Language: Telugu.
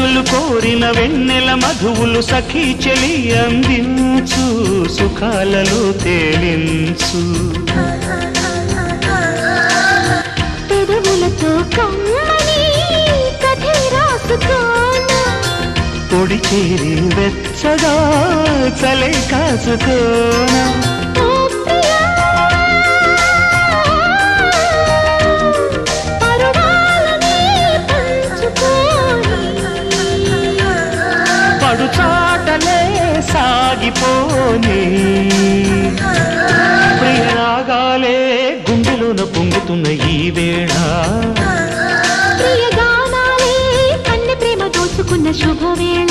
మనసులు కోరిన వెన్నెల మధువులు సఖీ చెలి అందించు సుఖాలలో తేలించు పెదవులతో కమ్మని కథే రాసుకోనా పొడి చేరి వెచ్చగా చలే కాసుకోనా చాటలే సాగిపోని ప్రియరాగాలే గుండెలోన పొంగుతున్న ఈ వేళ ప్రియగానాలే కన్నె ప్రేమ దోచుకున్న శుభవేళ